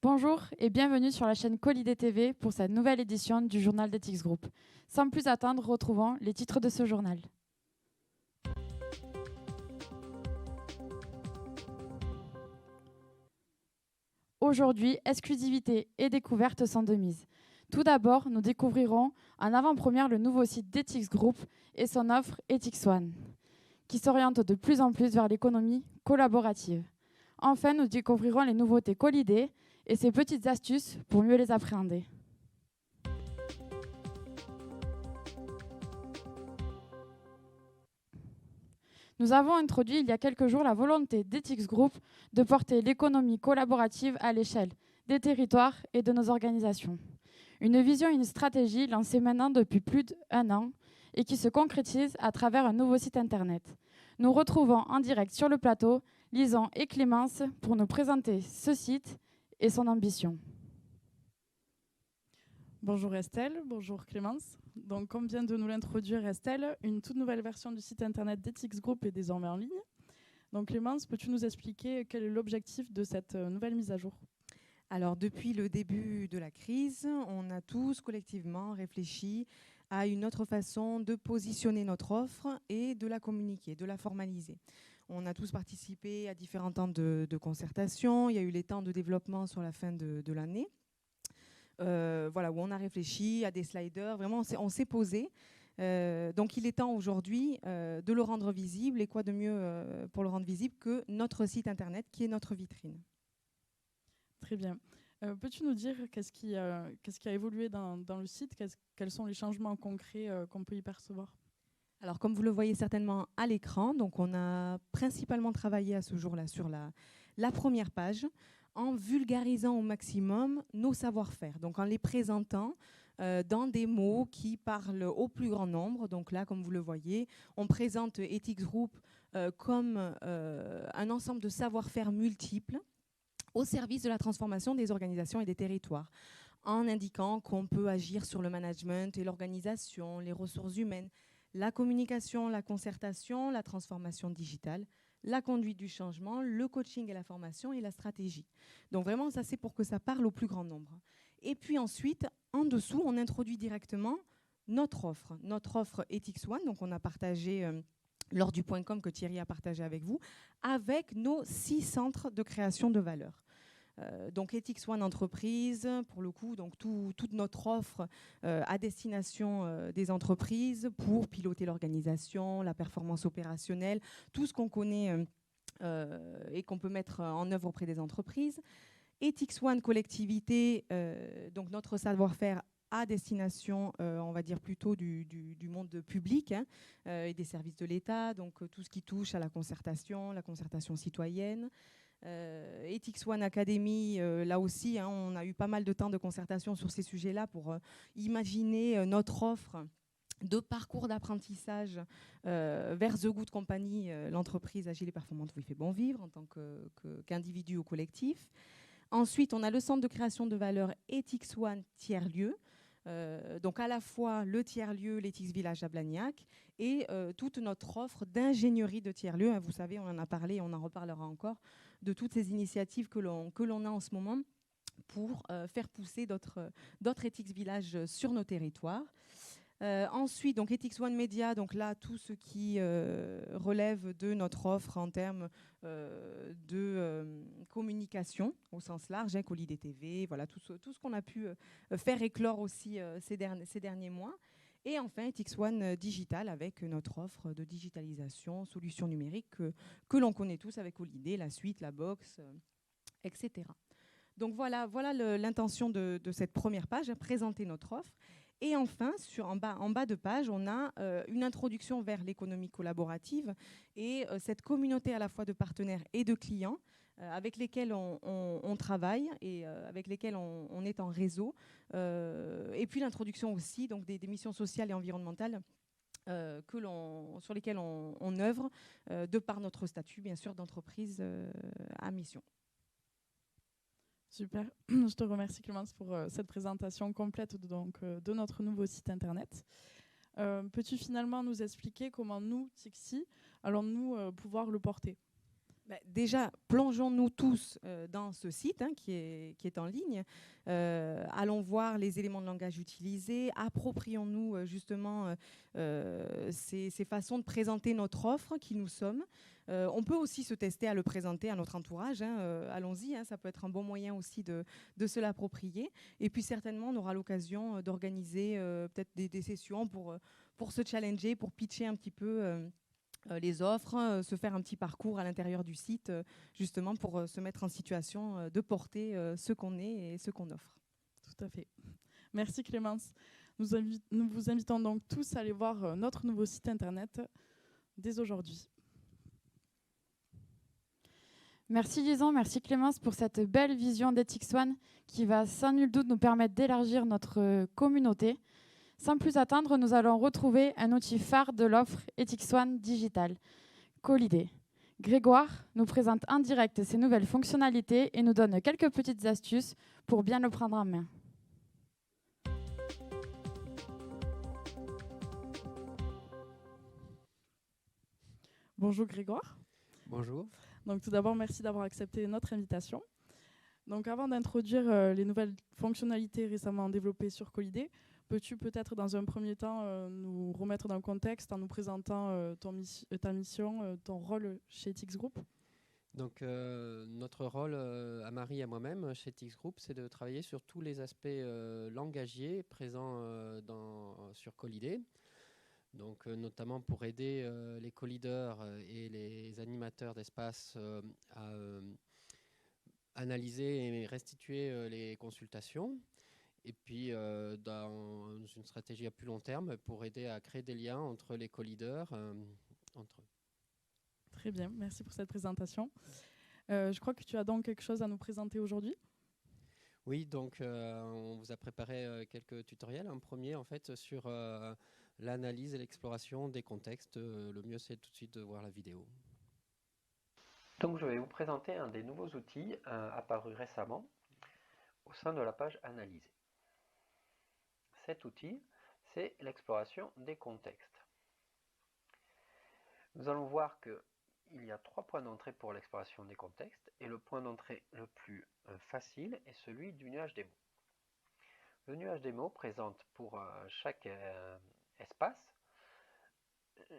Bonjour et bienvenue sur la chaîne Colidé TV pour cette nouvelle édition du journal d'Ethics Group. Sans plus attendre, retrouvons les titres de ce journal. Aujourd'hui, exclusivité et découverte sont de mise. Tout d'abord, nous découvrirons en avant-première le nouveau site d'Ethics Group et son offre Ethics One, qui s'oriente de plus en plus vers l'économie collaborative. Enfin, nous découvrirons les nouveautés Colidé et ses petites astuces pour mieux les appréhender. Nous avons introduit il y a quelques jours la volonté d'Ethics Group de porter l'économie collaborative à l'échelle des territoires et de nos organisations. Une vision et une stratégie lancée maintenant depuis plus d'1 an et qui se concrétise à travers un nouveau site internet. Nous retrouvons en direct sur le plateau Lison et Clémence pour nous présenter ce site et son ambition. Bonjour Estelle, bonjour Clémence. Donc, comme vient de nous l'introduire Estelle, une toute nouvelle version du site internet d'Ethics Group est désormais en ligne. Donc Clémence, peux-tu nous expliquer quel est l'objectif de cette nouvelle mise à jour ? Alors, depuis le début de la crise, on a tous collectivement réfléchi à une autre façon de positionner notre offre et de la communiquer, de la formaliser. On a tous participé à différents temps de concertation. Il y a eu les temps de développement sur la fin de l'année. Voilà, où on a réfléchi à des sliders. Vraiment, on s'est posé. Donc, il est temps aujourd'hui de le rendre visible. Et quoi de mieux pour le rendre visible que notre site internet qui est notre vitrine. Très bien. Peux-tu nous dire qu'est-ce qui a évolué dans le site ? Quels sont les changements concrets qu'on peut y percevoir ? Alors, comme vous le voyez certainement à l'écran, donc on a principalement travaillé à ce jour-là sur la première page en vulgarisant au maximum nos savoir-faire, donc en les présentant dans des mots qui parlent au plus grand nombre. Donc là, comme vous le voyez, on présente Ethics Group comme un ensemble de savoir-faire multiples au service de la transformation des organisations et des territoires, en indiquant qu'on peut agir sur le management et l'organisation, les ressources humaines, la communication, la concertation, la transformation digitale, la conduite du changement, le coaching et la formation et la stratégie. Donc vraiment, ça c'est pour que ça parle au plus grand nombre. Et puis ensuite, en dessous, on introduit directement notre offre Ethics One, donc on a partagé lors du point .com que Thierry a partagé avec vous, avec nos 6 centres de création de valeur. Donc Ethics One Entreprise, pour le coup, donc toute notre offre à destination des entreprises pour piloter l'organisation, la performance opérationnelle, tout ce qu'on connaît et qu'on peut mettre en œuvre auprès des entreprises. Ethics One Collectivité, donc notre savoir-faire à destination, on va dire plutôt du monde public et des services de l'État, donc tout ce qui touche à la concertation citoyenne. Ethics One Academy, là aussi, on a eu pas mal de temps de concertation sur ces sujets-là pour imaginer notre offre de parcours d'apprentissage vers The Good Company, l'entreprise agile et performante où il fait bon vivre en tant qu'individu ou collectif. Ensuite, on a le centre de création de valeur Ethics One tiers-lieu. Donc à la fois le tiers-lieu, l'Ethics Village à Blagnac et toute notre offre d'ingénierie de tiers-lieu. Vous savez, on en a parlé et on en reparlera encore de toutes ces initiatives que l'on a en ce moment pour faire pousser d'autres Ethics Villages sur nos territoires. Ensuite, donc Ethics One Media, donc là, tout ce qui relève de notre offre en termes de communication au sens large, Colidé TV, voilà, tout ce qu'on a pu faire éclore aussi ces derniers mois. Et enfin, Ethics One Digital avec notre offre de digitalisation, solutions numériques que l'on connaît tous avec Colidé, la suite, la box, etc. Donc voilà l'intention de cette première page, présenter notre offre. Et enfin, en bas de page, on a une introduction vers l'économie collaborative et cette communauté à la fois de partenaires et de clients avec lesquels on travaille et avec lesquels on est en réseau. Et puis l'introduction aussi donc des missions sociales et environnementales sur lesquelles on œuvre de par notre statut, bien sûr, d'entreprise à mission. Super, je te remercie Clémence pour cette présentation complète de notre nouveau site internet. Peux-tu finalement nous expliquer comment nous, Tixi, allons-nous pouvoir le porter? Déjà, plongeons-nous tous dans ce site qui est en ligne. Allons voir les éléments de langage utilisés. Approprions-nous justement ces façons de présenter notre offre qui nous sommes. On peut aussi se tester à le présenter à notre entourage. Allons-y, ça peut être un bon moyen aussi de se l'approprier. Et puis certainement, on aura l'occasion d'organiser peut-être des sessions pour se challenger, pour pitcher un petit peu les offres, se faire un petit parcours à l'intérieur du site, justement pour se mettre en situation de porter ce qu'on est et ce qu'on offre. Tout à fait. Merci Clémence. Nous vous invitons donc tous à aller voir notre nouveau site internet dès aujourd'hui. Merci Lisan, merci Clémence pour cette belle vision d'Ethics One qui va sans nul doute nous permettre d'élargir notre communauté. Sans plus attendre, nous allons retrouver un outil phare de l'offre Ethics One Digital, Colidé. Grégoire nous présente en direct ses nouvelles fonctionnalités et nous donne quelques petites astuces pour bien le prendre en main. Bonjour Grégoire. Bonjour. Donc tout d'abord, merci d'avoir accepté notre invitation. Donc avant d'introduire les nouvelles fonctionnalités récemment développées sur Colidé, peux-tu peut-être dans un premier temps nous remettre dans le contexte en nous présentant ta mission, ton rôle chez Ethics Group? Donc notre rôle à Marie et à moi-même chez Ethics Group, c'est de travailler sur tous les aspects langagiers présents sur Colidé. Donc notamment pour aider les co-leaders et les animateurs d'espace à analyser et restituer les consultations. Et puis, dans une stratégie à plus long terme, pour aider à créer des liens entre les co-leaders, entre eux. Très bien, merci pour cette présentation. Je crois que tu as donc quelque chose à nous présenter aujourd'hui. Oui, donc on vous a préparé quelques tutoriels. Un premier, en fait, sur l'analyse et l'exploration des contextes. Le mieux, c'est tout de suite de voir la vidéo. Donc, je vais vous présenter un des nouveaux outils apparus récemment au sein de la page Analyser. Cet outil, c'est l'exploration des contextes. Nous allons voir qu'il y a 3 points d'entrée pour l'exploration des contextes et le point d'entrée le plus facile est celui du nuage des mots. Le nuage des mots présente pour chaque espace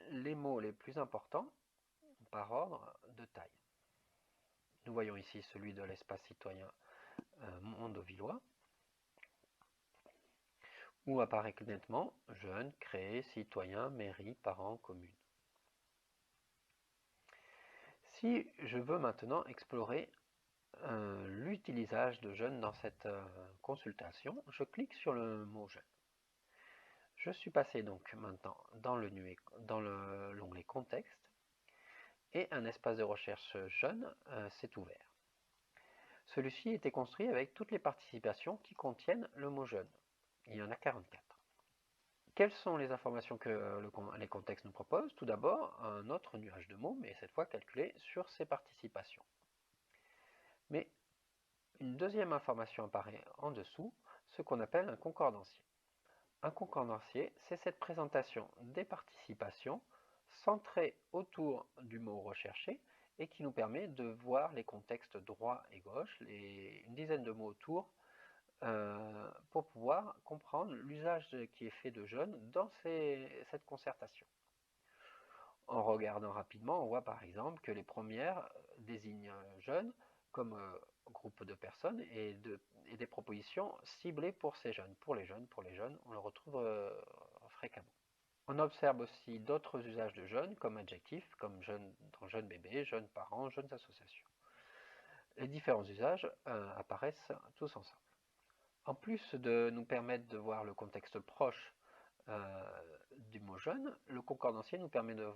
les mots les plus importants par ordre de taille. Nous voyons ici celui de l'espace citoyen mondovillois, où apparaît nettement jeunes, créés, citoyens, mairie, parents, communes. Si je veux maintenant explorer l'utilisation de jeunes dans cette consultation, je clique sur le mot jeune. Je suis passé donc maintenant dans l'onglet contexte et un espace de recherche jeune s'est ouvert. Celui-ci était construit avec toutes les participations qui contiennent le mot jeune. Il y en a 44. Quelles sont les informations que les contextes nous proposent? Tout d'abord, un autre nuage de mots, mais cette fois calculé sur ces participations. Mais une deuxième information apparaît en dessous, ce qu'on appelle un concordancier. Un concordancier, c'est cette présentation des participations centrée autour du mot recherché et qui nous permet de voir les contextes droit et gauche, une dizaine de mots autour, pour pouvoir comprendre l'usage qui est fait de jeunes dans cette concertation. En regardant rapidement, on voit par exemple que les premières désignent jeunes comme groupe de personnes et des propositions ciblées pour ces jeunes. Pour les jeunes, on le retrouve fréquemment. On observe aussi d'autres usages de jeunes comme adjectifs, comme dans jeunes bébés, jeunes parents, jeunes associations. Les différents usages apparaissent tous ensemble. En plus de nous permettre de voir le contexte proche du mot jeune, le concordancier nous permet de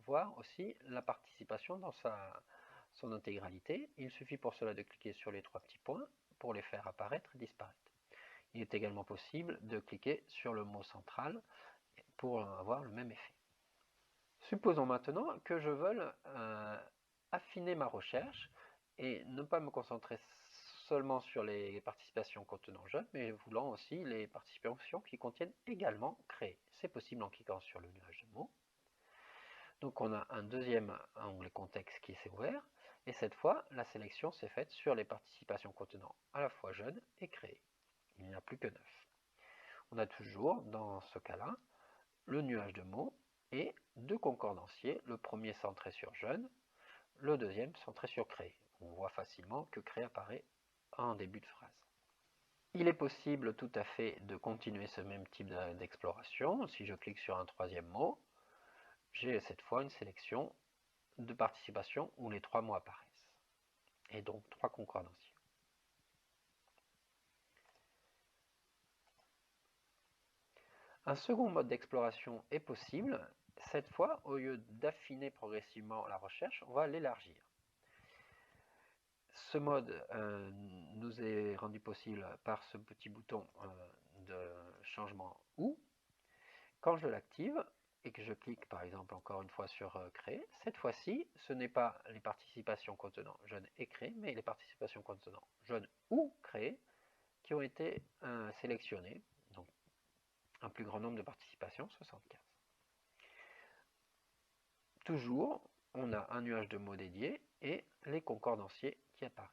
voir aussi la participation dans son intégralité. Il suffit pour cela de cliquer sur les 3 petits points pour les faire apparaître et disparaître. Il est également possible de cliquer sur le mot central pour avoir le même effet. Supposons maintenant que je veuille affiner ma recherche et ne pas me concentrer seulement sur les participations contenant jeunes, mais voulant aussi les participations qui contiennent également créer. C'est possible en cliquant sur le nuage de mots. Donc on a un deuxième onglet contexte qui s'est ouvert, et cette fois, la sélection s'est faite sur les participations contenant à la fois jeunes et créer. Il n'y en a plus que 9. On a toujours, dans ce cas-là, le nuage de mots et 2 concordanciers, le premier centré sur jeune, le deuxième centré sur créer. On voit facilement que créer apparaît en début de phrase. Il est possible tout à fait de continuer ce même type d'exploration. Si je clique sur un troisième mot, j'ai cette fois une sélection de participation où les 3 mots apparaissent, et donc 3 concordanciers. Un second mode d'exploration est possible. Cette fois, au lieu d'affiner progressivement la recherche, on va l'élargir. Ce mode nous est rendu possible par ce petit bouton de changement OU. Quand je l'active et que je clique par exemple encore une fois sur créer, cette fois-ci, ce n'est pas les participations contenant jeune et créé, mais les participations contenant jeune ou créé qui ont été sélectionnées. Donc un plus grand nombre de participations, 75. Toujours, on a un nuage de mots dédié et les concordanciers qui apparaissent.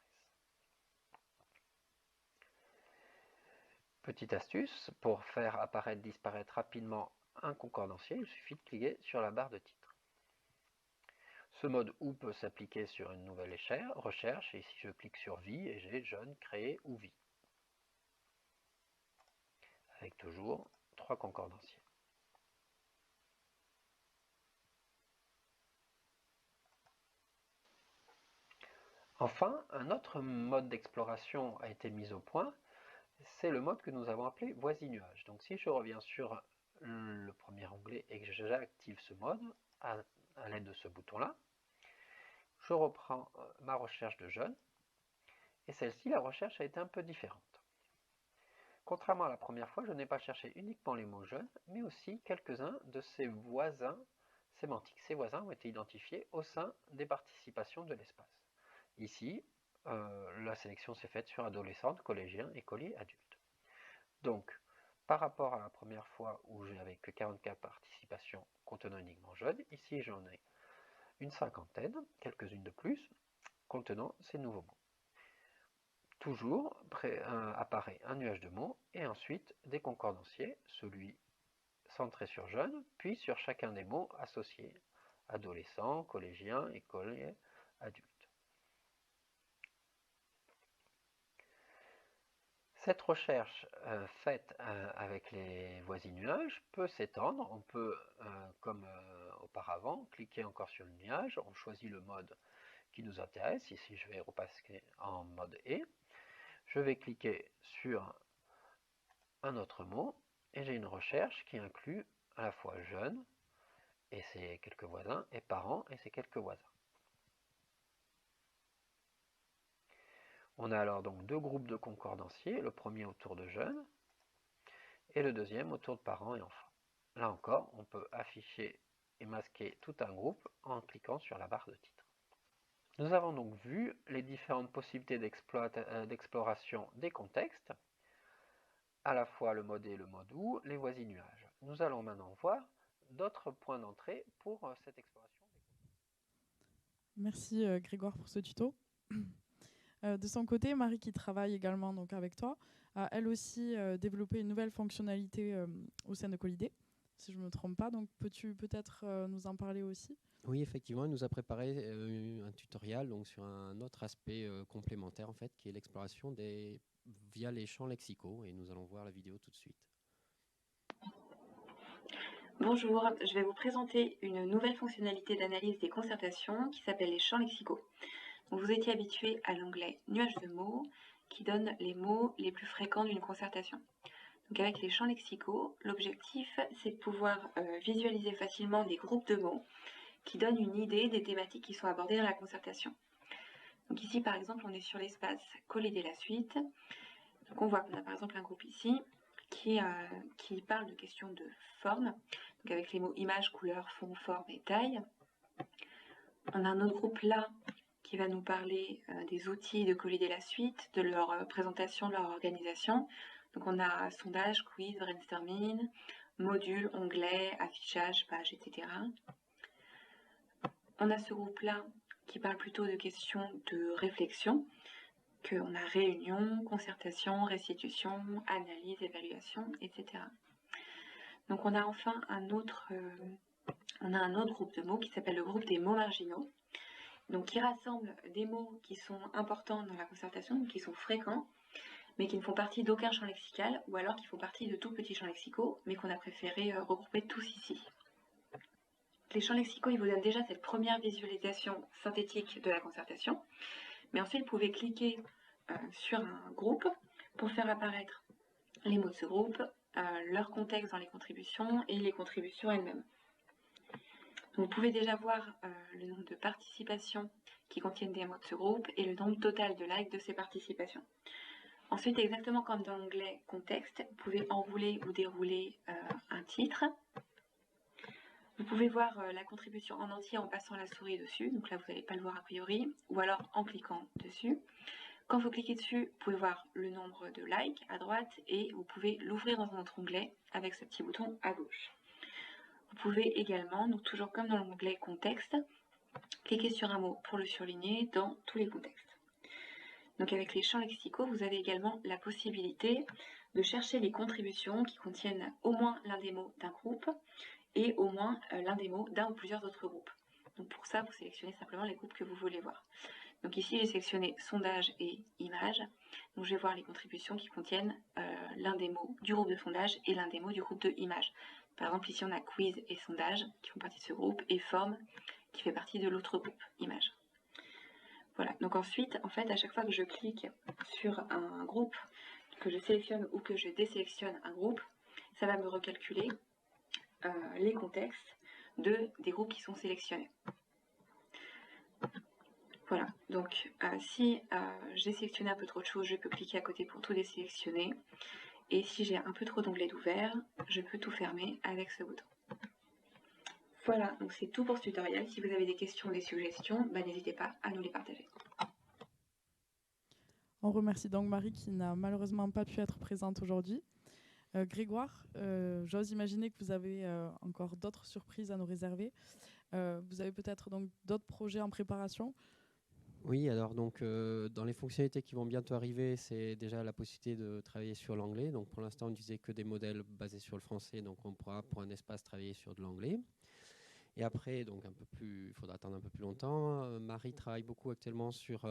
Petite astuce, pour faire apparaître, disparaître rapidement un concordancier, il suffit de cliquer sur la barre de titre. Ce mode OU peut s'appliquer sur une nouvelle recherche, et ici je clique sur vie et j'ai jeune, créé ou vie. Avec toujours 3 concordanciers. Enfin, un autre mode d'exploration a été mis au point, c'est le mode que nous avons appelé voisinage. Donc si je reviens sur le premier onglet et que j'active ce mode à l'aide de ce bouton-là, je reprends ma recherche de jeunes, et celle-ci, la recherche a été un peu différente. Contrairement à la première fois, je n'ai pas cherché uniquement les mots jeunes, mais aussi quelques-uns de ces voisins sémantiques. Ces voisins ont été identifiés au sein des participations de l'espace. Ici, la sélection s'est faite sur adolescentes, collégiens, écoliers, adultes. Donc, par rapport à la première fois où j'avais que 44 participations contenant uniquement jeunes, ici j'en ai une cinquantaine, quelques-unes de plus, contenant ces nouveaux mots. Toujours apparaît un nuage de mots et ensuite des concordanciers, celui centré sur jeunes, puis sur chacun des mots associés, adolescents, collégiens, écoliers, adultes. Cette recherche faite avec les voisins-nuages peut s'étendre. On peut, comme auparavant, cliquer encore sur le nuage. On choisit le mode qui nous intéresse. Ici, je vais repasser en mode « et ». Je vais cliquer sur un autre mot et j'ai une recherche qui inclut à la fois jeunes et ses quelques voisins et parents et ses quelques voisins. On a alors donc 2 groupes de concordanciers, le premier autour de jeunes et le deuxième autour de parents et enfants. Là encore, on peut afficher et masquer tout un groupe en cliquant sur la barre de titre. Nous avons donc vu les différentes possibilités d'exploration des contextes, à la fois le mode et le mode OU, les voisins-nuages. Nous allons maintenant voir d'autres points d'entrée pour cette exploration. Merci Grégoire pour ce tuto. De son côté, Marie, qui travaille également donc, avec toi, a elle aussi développé une nouvelle fonctionnalité au sein de Colidé, si je ne me trompe pas. Donc peux-tu peut-être nous en parler aussi ? Oui, effectivement, elle nous a préparé un tutoriel donc, sur un autre aspect complémentaire en fait, qui est l'exploration via les champs lexicaux, et nous allons voir la vidéo tout de suite. Bonjour, je vais vous présenter une nouvelle fonctionnalité d'analyse des concertations qui s'appelle les champs lexicaux. Donc, vous étiez habitué à l'onglet nuage de mots qui donne les mots les plus fréquents d'une concertation. Donc, avec les champs lexicaux, l'objectif c'est de pouvoir visualiser facilement des groupes de mots qui donnent une idée des thématiques qui sont abordées dans la concertation. Donc ici par exemple on est sur l'espace Collider la suite. Donc on voit qu'on a par exemple un groupe ici qui parle de questions de forme, donc avec les mots image, couleur, fond, forme et taille. On a un autre groupe là qui va nous parler des outils de Collider la suite, de leur présentation, de leur organisation. Donc on a sondage, quiz, brainstorming, module, onglet, affichage, page, etc. On a ce groupe-là qui parle plutôt de questions de réflexion, qu'on a réunion, concertation, restitution, analyse, évaluation, etc. Donc on a enfin un autre groupe de mots qui s'appelle le groupe des mots marginaux, donc qui rassemble des mots qui sont importants dans la concertation, qui sont fréquents, mais qui ne font partie d'aucun champ lexical, ou alors qui font partie de tout petits champs lexicaux, mais qu'on a préféré regrouper tous ici. Les champs lexicaux, ils vous donnent déjà cette première visualisation synthétique de la concertation, mais ensuite vous pouvez cliquer sur un groupe pour faire apparaître les mots de ce groupe, leur contexte dans les contributions et les contributions elles-mêmes. Donc, vous pouvez déjà voir le nombre de participations qui contiennent des mots de ce groupe et le nombre total de likes de ces participations. Ensuite, exactement comme dans l'onglet contexte, vous pouvez enrouler ou dérouler un titre. Vous pouvez voir la contribution en entier en passant la souris dessus, donc là vous n'allez pas le voir a priori, ou alors en cliquant dessus. Quand vous cliquez dessus, vous pouvez voir le nombre de likes à droite et vous pouvez l'ouvrir dans un autre onglet avec ce petit bouton à gauche. Vous pouvez également, donc toujours comme dans l'onglet contexte, cliquer sur un mot pour le surligner dans tous les contextes. Donc avec les champs lexicaux, vous avez également la possibilité de chercher les contributions qui contiennent au moins l'un des mots d'un groupe et au moins l'un des mots d'un ou plusieurs autres groupes. Donc pour ça, vous sélectionnez simplement les groupes que vous voulez voir. Donc ici, j'ai sélectionné sondage et images. Donc je vais voir les contributions qui contiennent l'un des mots du groupe de sondage et l'un des mots du groupe de images. Par exemple, ici, on a quiz et sondage qui font partie de ce groupe et forme qui fait partie de l'autre groupe, images. Voilà, donc ensuite, en fait, à chaque fois que je clique sur un groupe, que je sélectionne ou que je désélectionne un groupe, ça va me recalculer les contextes des groupes qui sont sélectionnés. Voilà, donc si j'ai sélectionné un peu trop de choses, je peux cliquer à côté pour tout désélectionner. Et si j'ai un peu trop d'onglets d'ouvert, je peux tout fermer avec ce bouton. Voilà, donc c'est tout pour ce tutoriel. Si vous avez des questions ou des suggestions, n'hésitez pas à nous les partager. On remercie donc Marie qui n'a malheureusement pas pu être présente aujourd'hui. Grégoire, j'ose imaginer que vous avez encore d'autres surprises à nous réserver. Vous avez peut-être donc d'autres projets en préparation? Oui, alors donc dans les fonctionnalités qui vont bientôt arriver, c'est déjà la possibilité de travailler sur l'anglais. Donc pour l'instant, on n'utilisait que des modèles basés sur le français, donc on pourra pour un espace travailler sur de l'anglais. Et après, donc il faudra attendre un peu plus longtemps. Marie travaille beaucoup actuellement sur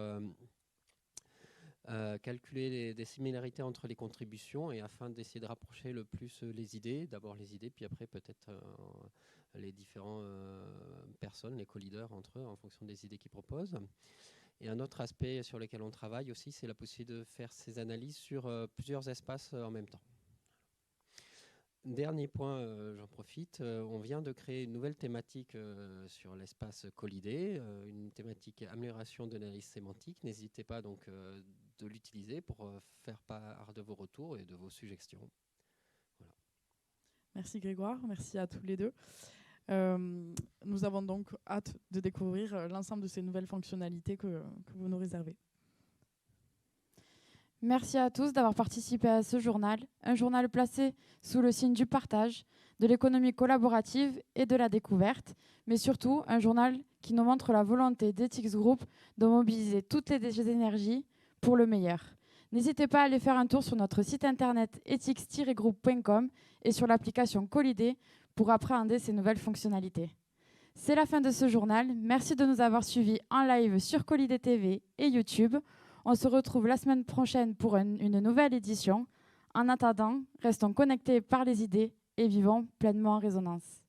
calculer des similarités entre les contributions et afin d'essayer de rapprocher le plus les idées, d'abord les idées, puis après peut-être les différentes personnes, les co-leaders entre eux en fonction des idées qu'ils proposent. Et un autre aspect sur lequel on travaille aussi, c'est la possibilité de faire ces analyses sur plusieurs espaces en même temps. Dernier point, j'en profite, on vient de créer une nouvelle thématique sur l'espace Collider, une thématique amélioration de l'analyse sémantique. N'hésitez pas donc de l'utiliser pour faire part de vos retours et de vos suggestions. Voilà. Merci Grégoire, merci à tous les deux. Nous avons donc hâte de découvrir l'ensemble de ces nouvelles fonctionnalités que vous nous réservez. Merci à tous d'avoir participé à ce journal, un journal placé sous le signe du partage, de l'économie collaborative et de la découverte, mais surtout un journal qui nous montre la volonté d'Ethics Group de mobiliser toutes les énergies pour le meilleur. N'hésitez pas à aller faire un tour sur notre site internet ethics-group.com et sur l'application Collider pour appréhender ces nouvelles fonctionnalités. C'est la fin de ce journal. Merci de nous avoir suivis en live sur Collider TV et YouTube. On se retrouve la semaine prochaine pour une nouvelle édition. En attendant, restons connectés par les idées et vivons pleinement en résonance.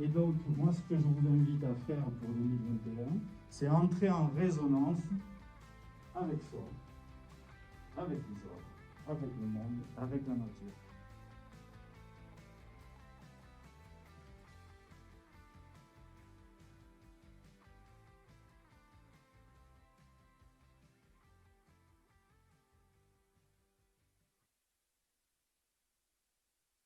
Et donc, moi, ce que je vous invite à faire pour 2021, c'est entrer en résonance avec soi, avec les autres, avec le monde, avec la nature.